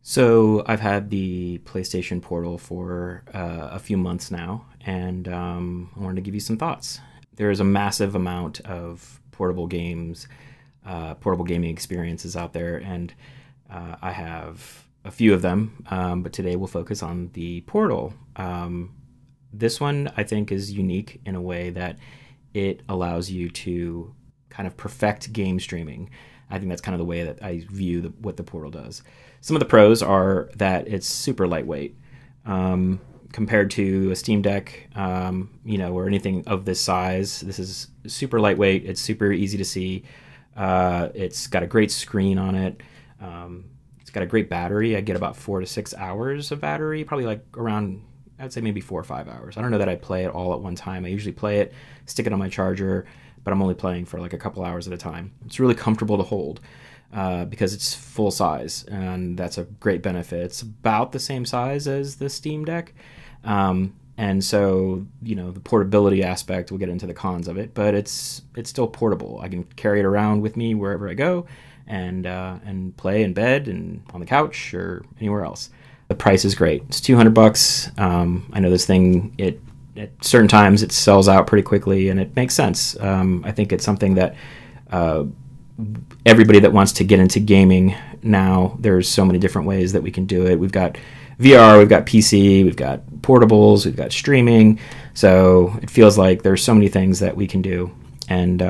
So I've had the PlayStation Portal for a few months now, and I wanted to give you some thoughts. There is a massive amount of portable games, portable gaming experiences out there, and I have a few of them, but today we'll focus on the Portal. This one I think is unique in a way that it allows you to kind of perfect game streaming. I think that's kind of the way that I view what the Portal does. Some of the pros are that it's super lightweight compared to a Steam Deck, or anything of this size. This is super lightweight. It's super easy to see. It's got a great screen on it. It's got a great battery. I get about 4 to 6 hours of battery, probably like around, I'd say maybe 4 or 5 hours. I don't know that I play it all at one time. I usually play it, stick it on my charger, but I'm only playing for like a couple hours at a time. It's really comfortable to hold because it's full size, and that's a great benefit. It's about the same size as the Steam Deck. And so, the portability aspect, we'll get into the cons of it, but it's still portable. I can carry it around with me wherever I go and play in bed and on the couch or anywhere else. The price is great. It's $200. I know this thing, at certain times it sells out pretty quickly, and it makes sense. I think it's something that everybody that wants to get into gaming now, there's so many different ways that we can do it. We've got VR, we've got PC, we've got portables, we've got streaming. So it feels like there's so many things that we can do. And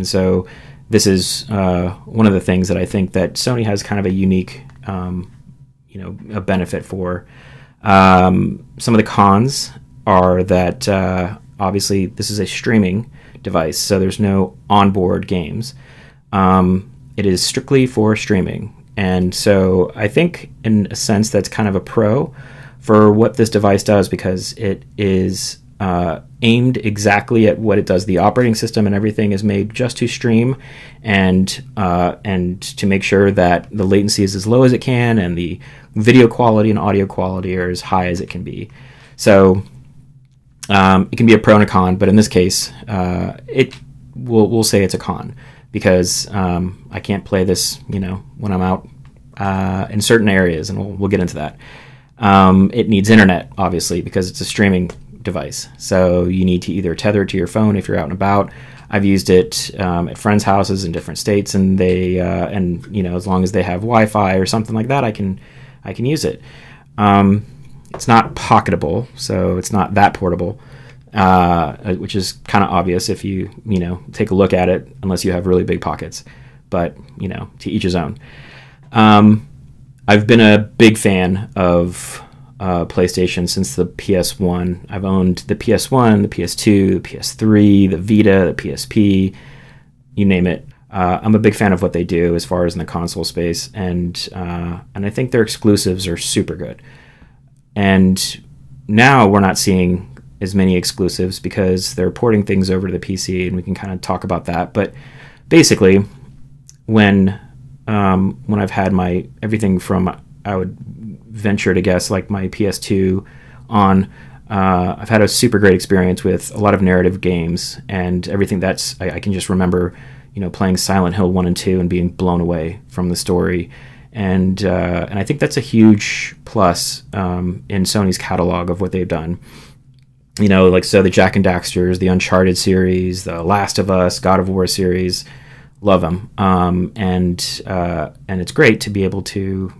so this is one of the things that I think that Sony has kind of a unique a benefit for. Some of the cons are that obviously this is a streaming device, so there's no onboard games. It is strictly for streaming, and so I think in a sense that's kind of a pro for what this device does, because it is aimed exactly at what it does. The operating system and everything is made just to stream and to make sure that the latency is as low as it can and the video quality and audio quality are as high as it can be. So it can be a pro and a con, but in this case, we'll say it's a con, because I can't play this, when I'm out in certain areas, and we'll get into that. It needs internet, obviously, because it's a streaming device. So you need to either tether it to your phone if you're out and about. I've used it at friends' houses in different states, and they as long as they have Wi-Fi or something like that, I can use it. It's not pocketable, so it's not that portable, which is kind of obvious if you take a look at it, unless you have really big pockets. But to each his own. I've been a big fan of PlayStation since the PS1. I've owned the PS1, the PS2, the PS3, the Vita, the PSP, you name it. I'm a big fan of what they do as far as in the console space, and I think their exclusives are super good. And now we're not seeing as many exclusives because they're porting things over to the PC, and we can kind of talk about that. But basically, when I've had my everything from, I would venture to guess, like my PS2 on, I've had a super great experience with a lot of narrative games and everything. That's I can just remember playing Silent Hill 1 and 2 and being blown away from the story. And I think that's a huge plus in Sony's catalog of what they've done. So the Jak and Daxters, the Uncharted series, the Last of Us, God of War series, love them. And it's great to be able to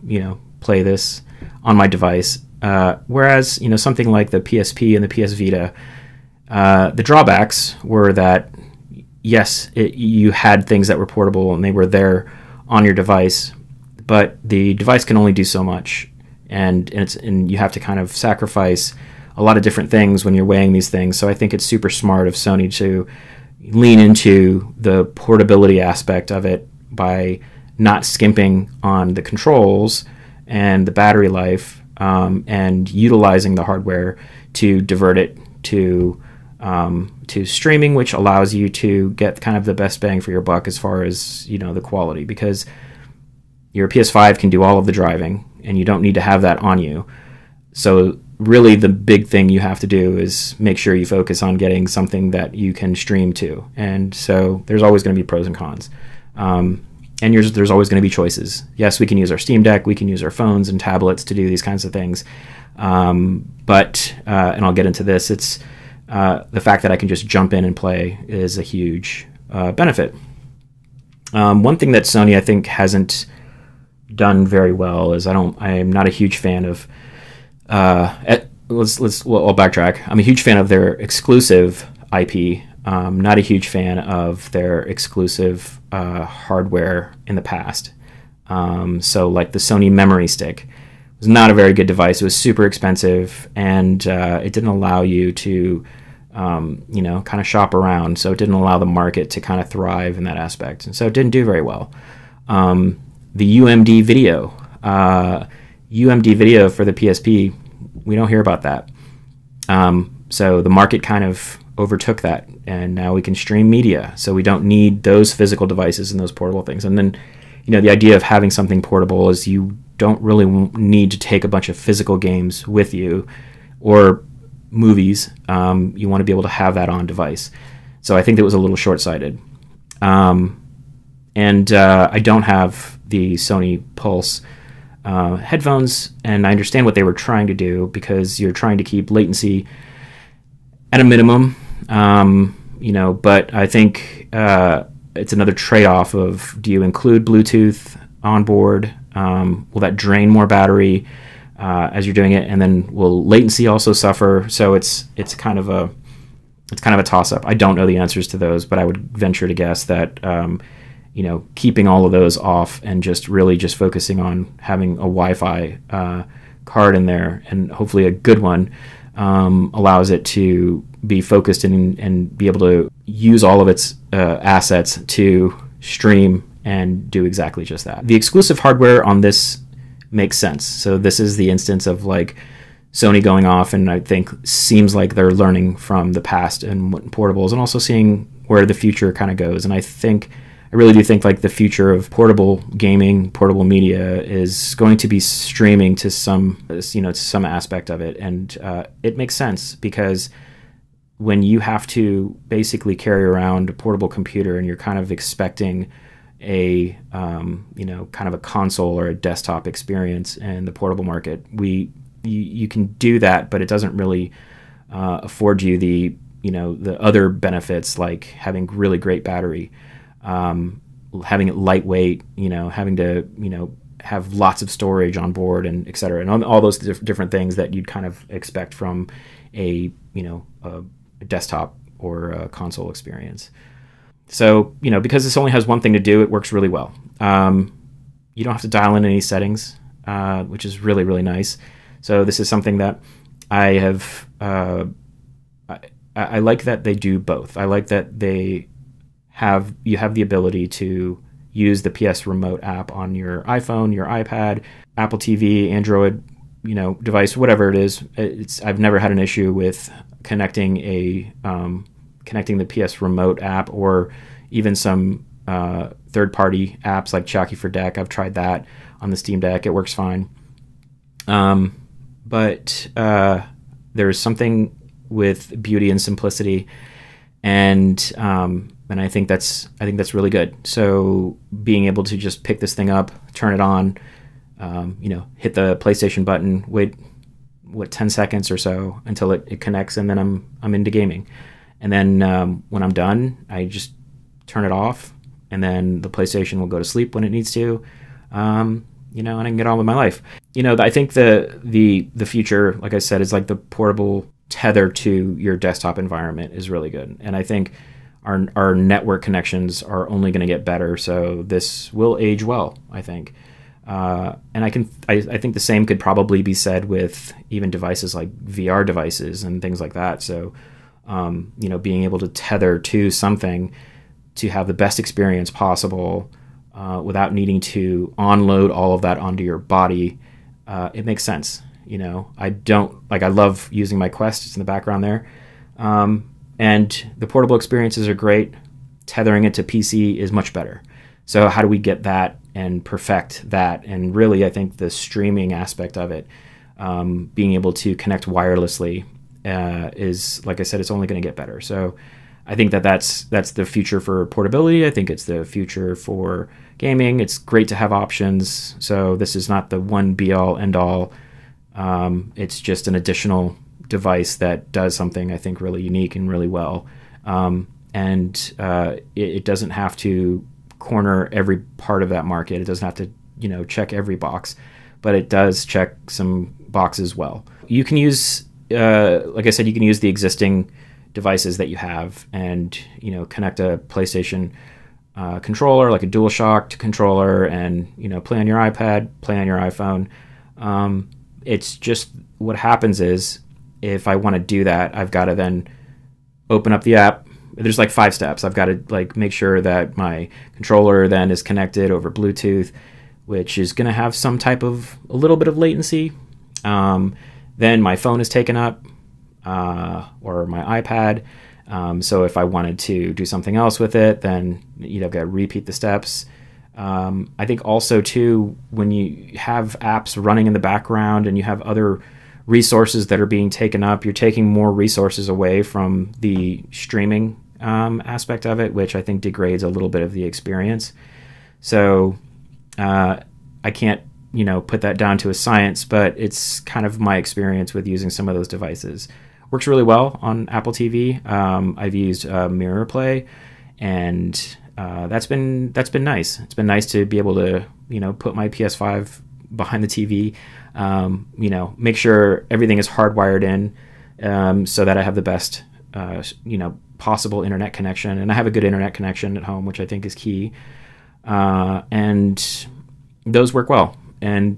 play this on my device. Whereas something like the PSP and the PS Vita, the drawbacks were that yes, you had things that were portable and they were there on your device, but the device can only do so much, and you have to kind of sacrifice a lot of different things when you're weighing these things. So I think it's super smart of Sony to lean into the portability aspect of it by not skimping on the controls and the battery life, and utilizing the hardware to divert it to streaming, which allows you to get kind of the best bang for your buck as far as the quality, because your PS5 can do all of the driving and you don't need to have that on you. So really the big thing you have to do is make sure you focus on getting something that you can stream to. And so there's always going to be pros and cons. And there's always going to be choices. Yes, we can use our Steam Deck, we can use our phones and tablets to do these kinds of things. But and I'll get into this, it's the fact that I can just jump in and play is a huge benefit. One thing that Sony, I think, hasn't done very well is I am not a huge fan of I'll backtrack. I'm a huge fan of their exclusive IP. Not a huge fan of their exclusive hardware in the past. So like the Sony memory stick was not a very good device. It was super expensive, and it didn't allow you to kind of shop around. So it didn't allow the market to kind of thrive in that aspect. And so it didn't do very well. The UMD video for the PSP, we don't hear about that. So the market kind of overtook that, and now we can stream media. So we don't need those physical devices and those portable things. And then, the idea of having something portable is you don't really need to take a bunch of physical games with you or movies. You want to be able to have that on device. So I think that was a little short-sighted. And I don't have the Sony Pulse headphones, and I understand what they were trying to do, because you're trying to keep latency at a minimum, but I think it's another trade-off of, do you include Bluetooth on board? Will that drain more battery as you're doing it, and then will latency also suffer? So it's kind of a toss-up. I don't know the answers to those, but I would venture to guess that keeping all of those off and just focusing on having a Wi-Fi card in there, and hopefully a good one, allows it to be focused and be able to use all of its assets to stream and do exactly just that. The exclusive hardware on this makes sense. So this is the instance of like Sony going off, and I think seems like they're learning from the past and portables, and also seeing where the future kind of goes. And I really do think like the future of portable gaming, portable media is going to be streaming to some aspect of it. And it makes sense, because when you have to basically carry around a portable computer and you're kind of expecting a, kind of a console or a desktop experience in the portable market, you can do that, but it doesn't really afford you the other benefits, like having really great battery, having it lightweight, having to, have lots of storage on board, and et cetera, and all those different things that you'd kind of expect from a desktop or a console experience. So, because this only has one thing to do, it works really well. You don't have to dial in any settings, which is really, really nice. So this is something that I have, I like that they do both. I like that you have the ability to use the PS Remote app on your iPhone, your iPad, Apple TV, Android, device, whatever it is. I've never had an issue with connecting the PS Remote app, or even some third-party apps like Chalky for Deck. I've tried that on the Steam Deck. It works fine. But there's something with beauty and simplicity, and I think that's really good. So being able to just pick this thing up, turn it on, hit the PlayStation button, wait 10 seconds or so until it connects, and then I'm into gaming. And then when I'm done, I just turn it off, and then the PlayStation will go to sleep when it needs to, and I can get on with my life. I think the future, like I said, is like the portable tether to your desktop environment is really good. And I think our network connections are only going to get better, so this will age well, I think. And I think the same could probably be said with even devices like VR devices and things like that. So, being able to tether to something to have the best experience possible without needing to onload all of that onto your body, it makes sense. I love using my Quest. It's in the background there. And the portable experiences are great. Tethering it to PC is much better. So how do we get that and perfect that? And really, I think the streaming aspect of it, being able to connect wirelessly, is, like I said, it's only going to get better. So I think that that's the future for portability. I think it's the future for gaming. It's great to have options. So this is not the one be all end all. It's just an additional device that does something I think really unique and really well. It doesn't have to corner every part of that market. It doesn't have to, check every box, but it does check some boxes well. You can use, like I said, you can use the existing devices that you have and, connect a PlayStation controller, like a DualShock controller, and, play on your iPad, play on your iPhone. It's just what happens is if I want to do that, I've got to then open up the app. There's like 5 steps. I've got to like make sure that my controller then is connected over Bluetooth, which is going to have some type of a little bit of latency. Then my phone is taken up, or my iPad. So if I wanted to do something else with it, then I've got to repeat the steps. I think also too, when you have apps running in the background and you have other resources that are being taken up, you're taking more resources away from the streaming aspect of it, which I think degrades a little bit of the experience. So I can't put that down to a science, but it's kind of my experience with using some of those devices. Works really well on Apple TV. I've used Mirror Play, and that's been nice. It's been nice to be able to put my PS5 behind the TV, make sure everything is hardwired in, so that I have the best possible internet connection, and I have a good internet connection at home, which I think is key. And those work well. And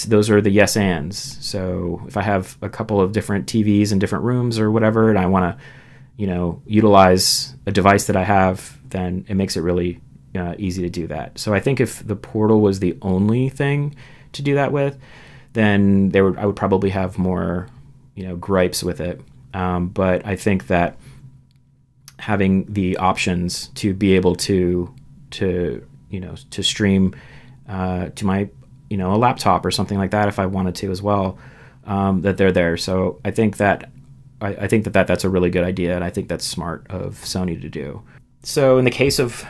those are the yes ands. So if I have a couple of different TVs in different rooms or whatever, and I want to, utilize a device that I have, then it makes it really easy to do that. So I think if the Portal was the only thing to do that with, then I would probably have more, gripes with it. But I think that having the options to be able to stream to my a laptop or something like that if I wanted to as well, that they're there. So I think that that's a really good idea, and I think that's smart of Sony to do. So in the case of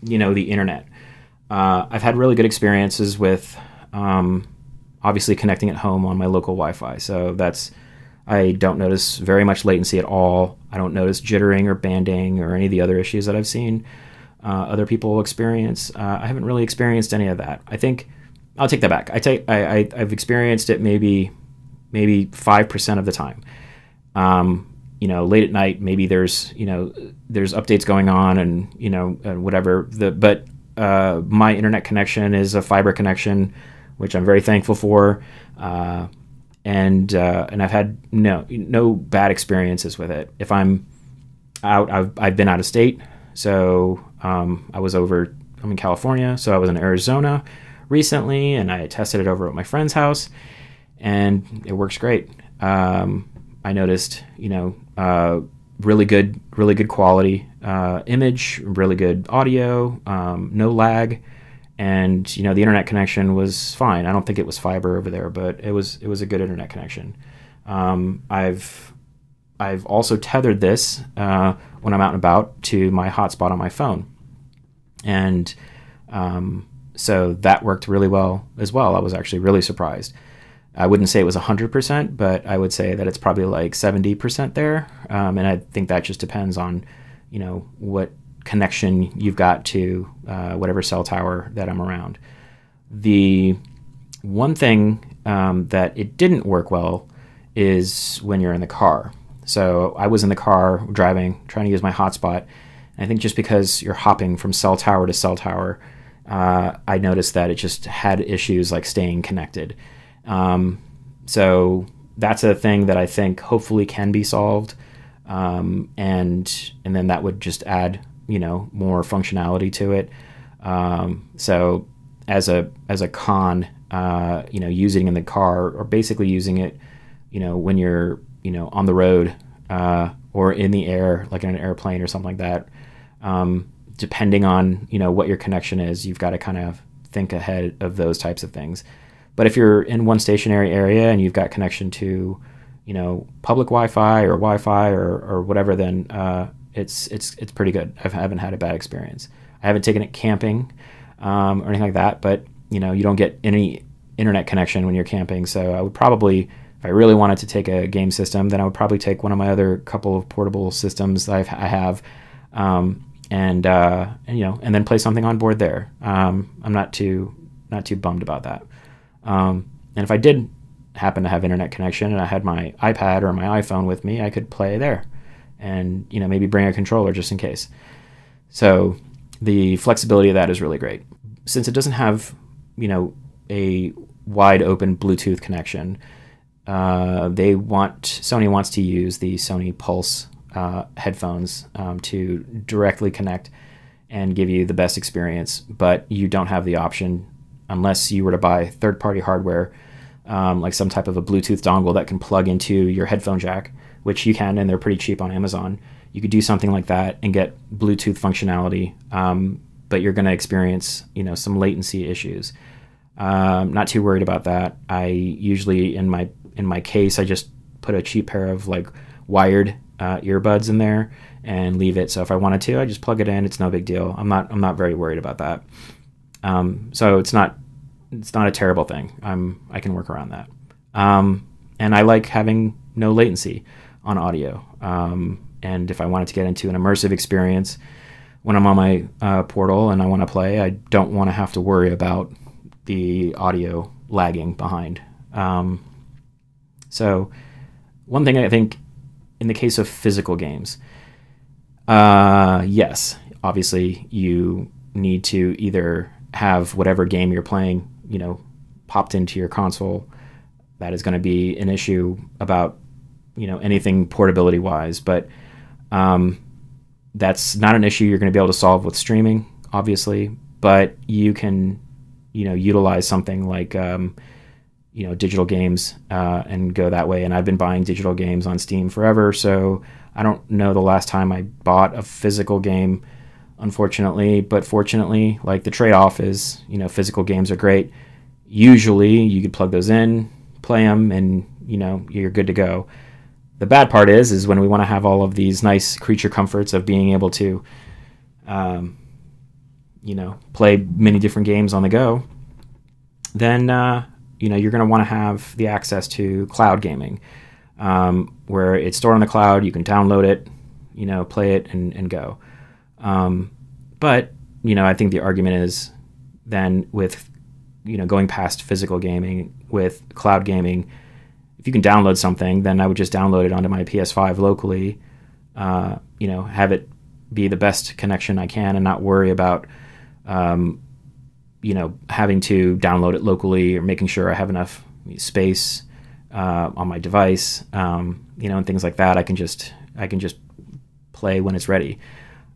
the internet, I've had really good experiences with obviously connecting at home on my local Wi-Fi. So I don't notice very much latency at all. I don't notice jittering or banding or any of the other issues that I've seen other people experience. I haven't really experienced any of that. I think I'll take that back. I've experienced it maybe 5% of the time. Late at night, maybe there's updates going on and whatever. But my internet connection is a fiber connection, which I'm very thankful for. And I've had no bad experiences with it. If I'm out, I've been out of state. So I'm in California, so I was in Arizona recently, and I tested it over at my friend's house, and it works great. I noticed, really good quality image, really good audio, no lag, and the internet connection was fine. I don't think it was fiber over there, but it was a good internet connection. I've also tethered this when I'm out and about to my hotspot on my phone, and so that worked really well as well. I was actually really surprised. I wouldn't say it was 100%, but I would say that it's probably like 70% there. And I think that just depends on, what connection you've got to whatever cell tower that I'm around. The one thing that it didn't work well is when you're in the car. So I was in the car driving, trying to use my hotspot. And I think just because you're hopping from cell tower to cell tower, I noticed that it just had issues like staying connected. So that's a thing that I think hopefully can be solved. And then that would just add, more functionality to it. So as a con, using it in the car, or basically using it, when you're, on the road, or in the air, like in an airplane or something like that, depending on, what your connection is, you've got to kind of think ahead of those types of things. But if you're in one stationary area and you've got connection to, public Wi-Fi or whatever, then it's pretty good. I haven't had a bad experience. I haven't taken it camping or anything like that, but you know, you don't get any internet connection when you're camping. So I would probably, if I really wanted to take a game system, then I would probably take one of my other couple of portable systems that I have, and you know, and then play something on board there. I'm not too bummed about that. And if I did happen to have internet connection and I had my iPad or my iPhone with me, I could play there, and you know, maybe bring a controller just in case. So the flexibility of that is really great. Since it doesn't have, you know, a wide open Bluetooth connection, Sony wants to use the Sony Pulse headphones to directly connect and give you the best experience, but you don't have the option unless you were to buy third-party hardware, like some type of a Bluetooth dongle that can plug into your headphone jack, which you can, and they're pretty cheap on Amazon. You could do something like that and get Bluetooth functionality, but you're going to experience, you know, some latency issues. Not too worried about that. I usually in my case, I just put a cheap pair of like wired earbuds in there and leave it. So if I wanted to, I just plug it in. It's no big deal. I'm not very worried about that. So it's not a terrible thing. I can work around that. And I like having no latency on audio. And if I wanted to get into an immersive experience when I'm on my Portal and I want to play, I don't want to have to worry about the audio lagging behind. So one thing I think in the case of physical games, yes, obviously you need to either have whatever game you're playing, you know, popped into your console. That is going to be an issue about, you know, anything portability wise, but that's not an issue you're going to be able to solve with streaming, obviously, but you can, you know, utilize something like, you know, digital games and go that way. And I've been buying digital games on Steam forever, so I don't know the last time I bought a physical game, unfortunately, but fortunately, like the trade-off is, you know, physical games are great. Usually you could plug those in, play them, and, you know, you're good to go. The bad part is when we want to have all of these nice creature comforts of being able to, you know, play many different games on the go, then, you know, you're going to want to have the access to cloud gaming, where it's stored on the cloud. You can download it, you know, play it and go. But, you know, I think the argument is then with, you know, going past physical gaming with cloud gaming, if you can download something, then I would just download it onto my PS5 locally, you know, have it be the best connection I can and not worry about, you know, having to download it locally or making sure I have enough space on my device, you know, and things like that. I can just play when it's ready.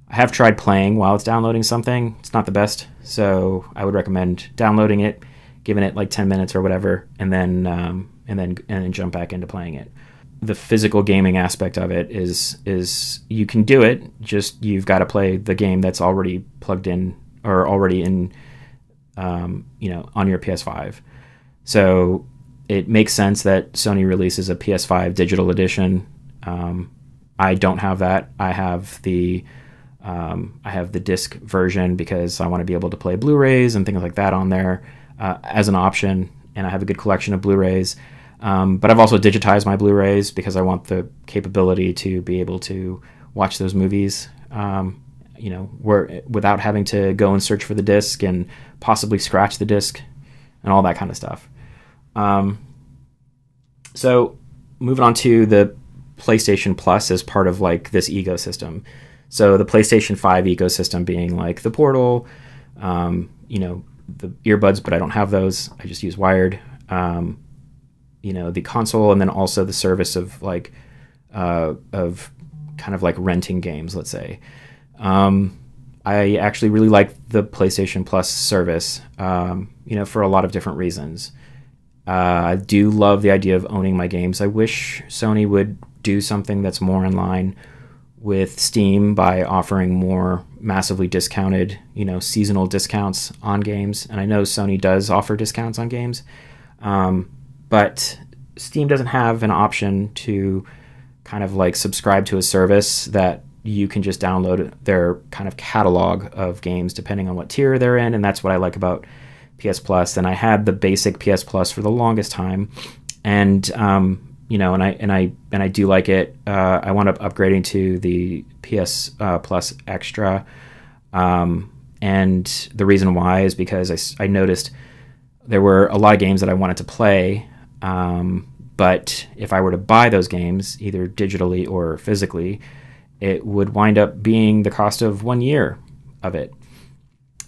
I have tried playing while it's downloading something. It's not the best, so I would recommend downloading it, giving it like 10 minutes or whatever, and then jump back into playing it. The physical gaming aspect of it is you can do it, just you've got to play the game that's already plugged in or already in, you know, on your PS5. So it makes sense that Sony releases a PS5 digital edition. I don't have that. I have the disc version because I want to be able to play Blu-rays and things like that on there as an option, and I have a good collection of Blu-rays. But I've also digitized my Blu-rays because I want the capability to be able to watch those movies, you know, without having to go and search for the disc and possibly scratch the disc and all that kind of stuff. So moving on to the PlayStation Plus as part of like this ecosystem. So the PlayStation 5 ecosystem being like the Portal, you know, the earbuds, but I don't have those. I just use wired. You know, the console, and then also the service of like of kind of like renting games, let's say. I actually really like the PlayStation Plus service, you know, for a lot of different reasons. I do love the idea of owning my games. I wish Sony would do something that's more in line with Steam by offering more massively discounted, you know, seasonal discounts on games. And I know Sony does offer discounts on games, but Steam doesn't have an option to kind of like subscribe to a service that you can just download their kind of catalog of games depending on what tier they're in, and that's what I like about PS Plus. And I had the basic PS Plus for the longest time, and I do like it. I wound up upgrading to the PS Plus Extra, and the reason why is because I noticed there were a lot of games that I wanted to play, but if I were to buy those games, either digitally or physically, it would wind up being the cost of 1 year of it.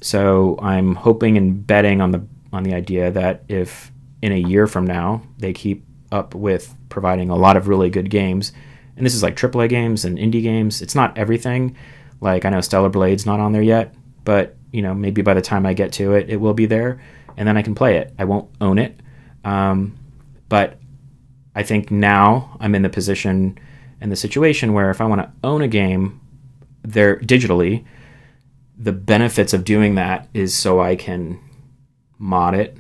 So I'm hoping and betting on the idea that if in a year from now they keep up with providing a lot of really good games, and this is like AAA games and indie games. It's not everything. Like I know Stellar Blade's not on there yet, but maybe by the time I get to it, it will be there, and then I can play it. I won't own it, but I think now I'm in the position and the situation where if I want to own a game there digitally, the benefits of doing that is so I can mod it,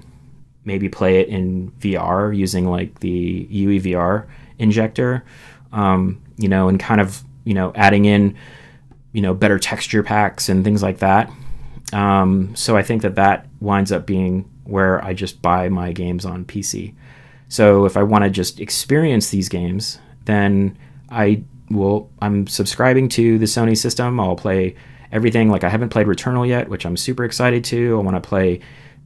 maybe play it in VR using like the UEVR injector, and kind of, adding in, better texture packs and things like that. So I think that winds up being where I just buy my games on PC. So if I want to just experience these games, then I'm subscribing to the Sony system. I'll play everything. Like I haven't played Returnal yet, which I'm super excited to. I want to play,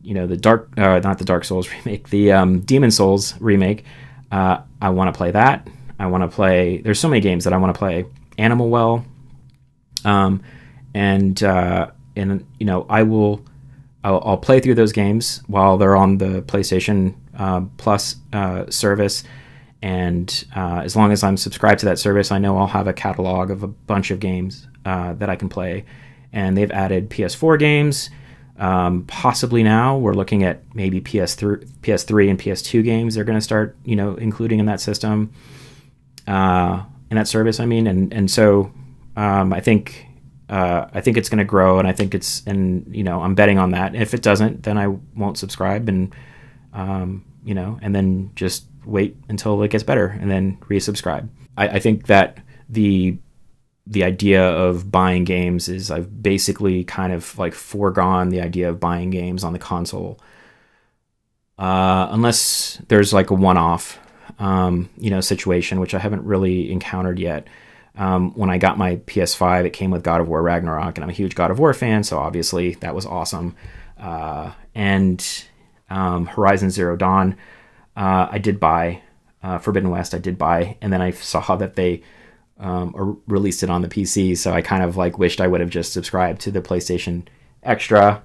not the Dark Souls remake, the Demon Souls remake. I want to play that. I want to play. There's so many games that I want to play. Animal Well, I'll play through those games while they're on the PlayStation Plus service. And as long as I'm subscribed to that service, I know I'll have a catalog of a bunch of games that I can play. And they've added PS4 games. Possibly now we're looking at maybe PS3 and PS2 games they're going to start, including in that system, in that service. So I think it's going to grow, and I think I'm betting on that. If it doesn't, then I won't subscribe, and and then just wait until it gets better and then resubscribe. I think that the idea of buying games is I've basically kind of like foregone the idea of buying games on the console, unless there's like a one-off, situation, which I haven't really encountered yet. When I got my PS5, it came with God of War Ragnarok, and I'm a huge God of War fan, so obviously that was awesome. And Horizon Zero Dawn, I did buy. Forbidden West, I did buy, and then I saw that they released it on the PC, so I kind of like wished I would have just subscribed to the PlayStation Extra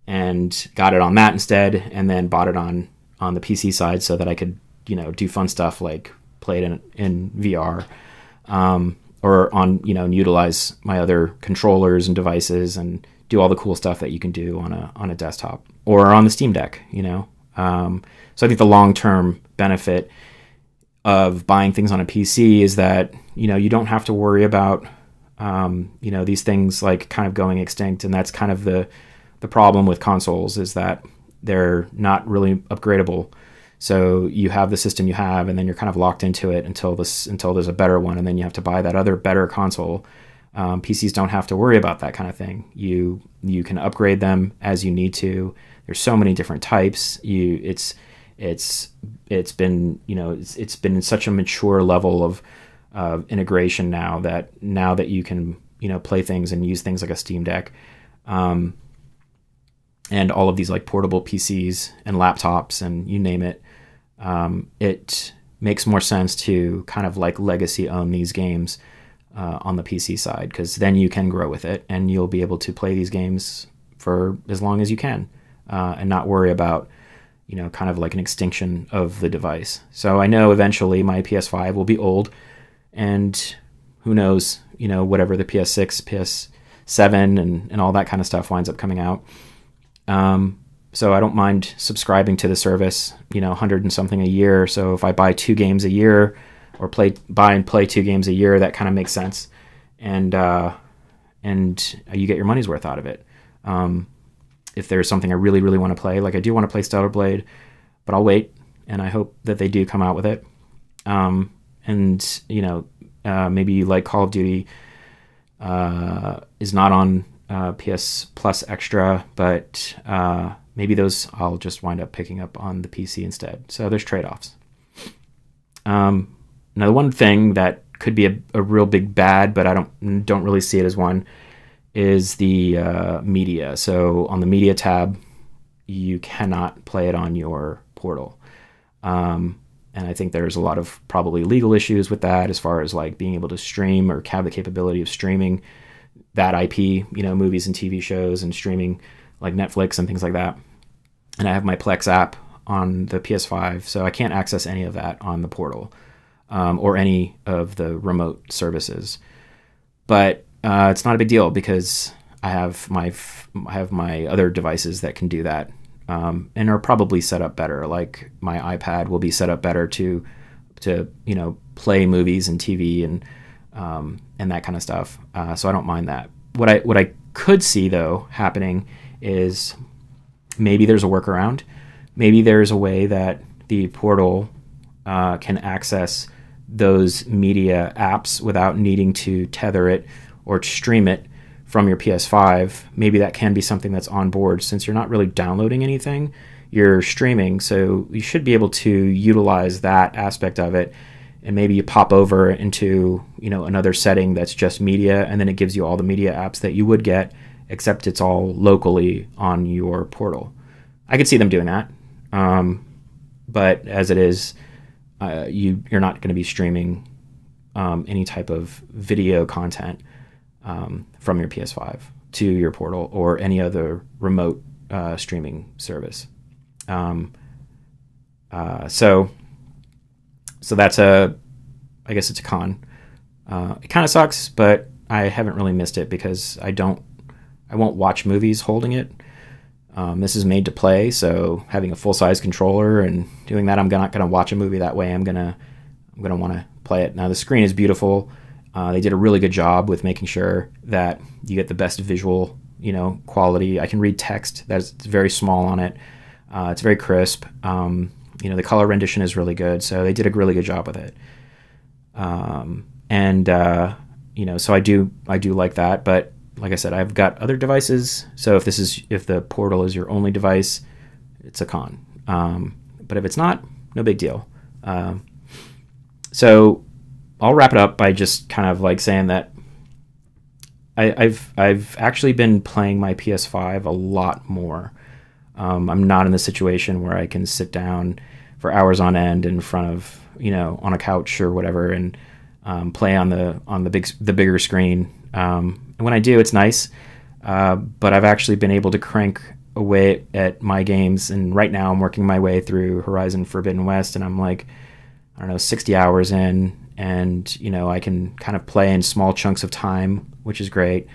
and got it on that instead, and then bought it on the PC side so that I could, do fun stuff like play it in VR, or on, and utilize my other controllers and devices and do all the cool stuff that you can do on a desktop or on the Steam Deck, So I think the long-term benefit of buying things on a PC is that, you don't have to worry about, these things like kind of going extinct. And that's kind of the problem with consoles, is that they're not really upgradable. So you have the system you have, and then you're kind of locked into it until there's a better one. And then you have to buy that other better console. PCs don't have to worry about that kind of thing. You can upgrade them as you need to. There's so many different types. It's been in such a mature level of integration now that you can play things and use things like a Steam Deck, and all of these like portable PCs and laptops and you name it. It makes more sense to kind of like legacy own these games on the PC side, because then you can grow with it and you'll be able to play these games for as long as you can, and not worry about kind of like an extinction of the device. So I know eventually my PS5 will be old, and who knows, whatever the PS6, PS7 and all that kind of stuff winds up coming out. So I don't mind subscribing to the service, 100 and something a year. So if I buy 2 games a year, or buy and play 2 games a year, that kind of makes sense. And you get your money's worth out of it. If there's something I really, really want to play, like I do want to play Stellar Blade, but I'll wait, and I hope that they do come out with it. Maybe like Call of Duty, is not on PS Plus Extra, but maybe those I'll just wind up picking up on the PC instead. So there's trade-offs. Now, the one thing that could be a real big bad, but I don't really see it as one, is the media. So on the media tab, you cannot play it on your Portal. And I think there's a lot of probably legal issues with that, as far as like being able to stream or have the capability of streaming that IP, you know, movies and TV shows, and streaming like Netflix and things like that. And I have my Plex app on the PS5, so I can't access any of that on the Portal, or any of the remote services. But it's not a big deal, because I have my other devices that can do that, and are probably set up better. Like my iPad will be set up better to you know, play movies and TV and that kind of stuff. So I don't mind that. What I could see though happening is maybe there's a workaround. Maybe there's a way that the Portal can access those media apps without needing to tether it or stream it from your PS5. Maybe that can be something that's on board, since you're not really downloading anything, you're streaming. So you should be able to utilize that aspect of it. And maybe you pop over into, you know, another setting that's just media, and then it gives you all the media apps that you would get, except it's all locally on your Portal. I could see them doing that. But as it is, you're not going to be streaming any type of video content from your PS5 to your Portal or any other remote streaming service. So that's I guess it's a con. It kind of sucks, but I haven't really missed it, because I won't watch movies holding it. This is made to play, so having a full-size controller and doing that, I'm not going to watch a movie that way. I'm gonna want to play it. Now, the screen is beautiful. They did a really good job with making sure that you get the best visual, you know, quality. I can read text that's very small on it. It's very crisp. You know, the color rendition is really good, so they did a really good job with it. You know, so I do like that. But like I said, I've got other devices. So if the Portal is your only device, it's a con. But if it's not, no big deal. So I'll wrap it up by just kind of like saying that I've actually been playing my PS5 a lot more. I'm not in the situation where I can sit down for hours on end in front of, you know, on a couch or whatever, and play on the bigger screen. And when I do, it's nice. But I've actually been able to crank away at my games, and right now I'm working my way through Horizon Forbidden West, and I'm like, I don't know, 60 hours in, and you know, I can kind of play in small chunks of time, which is great.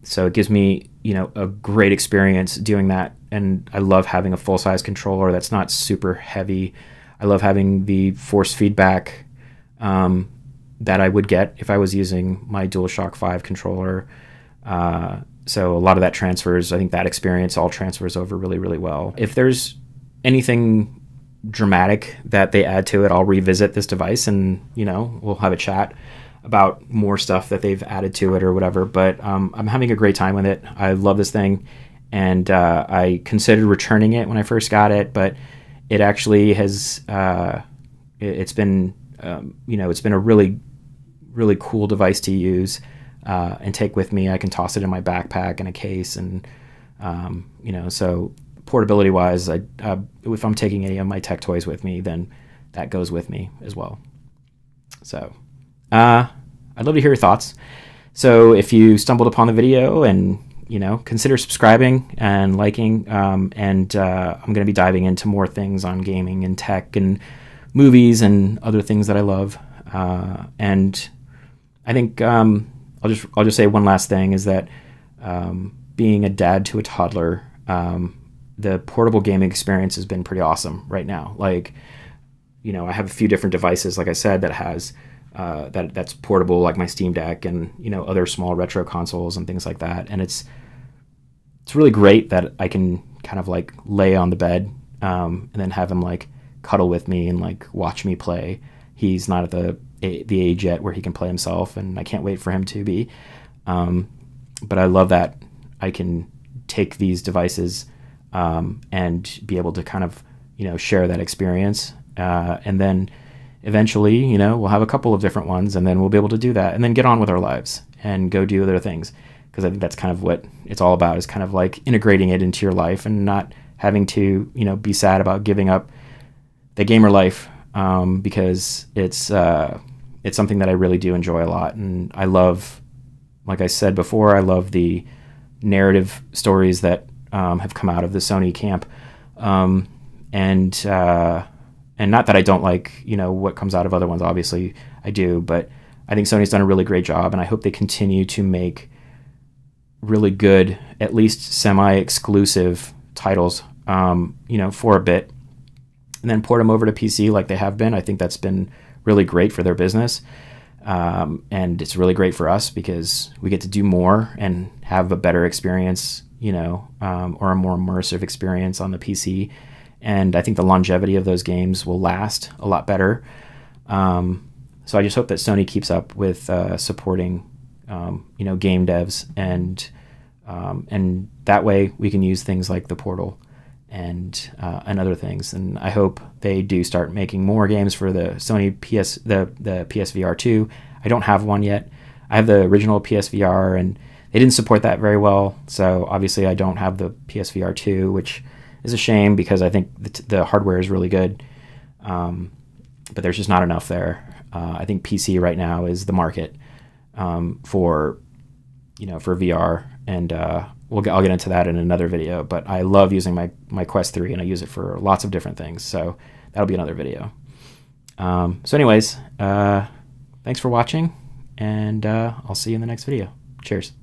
So it gives me, you know, a great experience doing that. And I love having a full-size controller that's not super heavy. I love having the force feedback that I would get if I was using my DualShock 5 controller. So a lot of that transfers. I think that experience all transfers over really, really well. If there's anything dramatic that they add to it, I'll revisit this device, and, you know, we'll have a chat about more stuff that they've added to it or whatever. But I'm having a great time with it. I love this thing, and I considered returning it when I first got it, but it actually has it's been you know, it's been a really, really cool device to use and take with me. I can toss it in my backpack in a case, and you know, so portability wise, if I'm taking any of my tech toys with me, then that goes with me as well. So I'd love to hear your thoughts. So if you stumbled upon the video, and, you know, consider subscribing and liking, and I'm going to be diving into more things on gaming and tech and movies and other things that I love. And I think I'll just say one last thing, is that being a dad to a toddler, the portable gaming experience has been pretty awesome right now. Like, you know, I have a few different devices, like I said, that has that's portable, like my Steam Deck, and, you know, other small retro consoles and things like that. And it's really great that I can kind of like lay on the bed and then have him like cuddle with me and like watch me play. He's not at the the age yet where he can play himself, and I can't wait for him to be. But I love that I can take these devices and be able to kind of, share that experience. And then eventually, we'll have a couple of different ones, and then we'll be able to do that and then get on with our lives and go do other things. Because I think that's kind of what it's all about, is kind of like integrating it into your life and not having to, be sad about giving up the gamer life, because it's something that I really do enjoy a lot. And I love, like I said before, I love the narrative stories that have come out of the Sony camp. And not that I don't like, what comes out of other ones. Obviously I do, but I think Sony's done a really great job, and I hope they continue to make really good, at least semi-exclusive titles, for a bit, and then port them over to PC like they have been. I think that's been really great for their business. And it's really great for us because we get to do more and have a better experience, or a more immersive experience on the PC. And I think the longevity of those games will last a lot better. So I just hope that Sony keeps up with supporting, game devs, and that way we can use things like the Portal and other things. And I hope they do start making more games for the Sony the PSVR 2. I don't have one yet. I have the original PSVR, and they didn't support that very well. So obviously I don't have the PSVR 2, which is a shame because I think the hardware is really good. But there's just not enough there. I think PC right now is the market for VR, and I'll get into that in another video. But I love using my Quest 3, and I use it for lots of different things. So that'll be another video. So anyways, thanks for watching, and I'll see you in the next video. Cheers.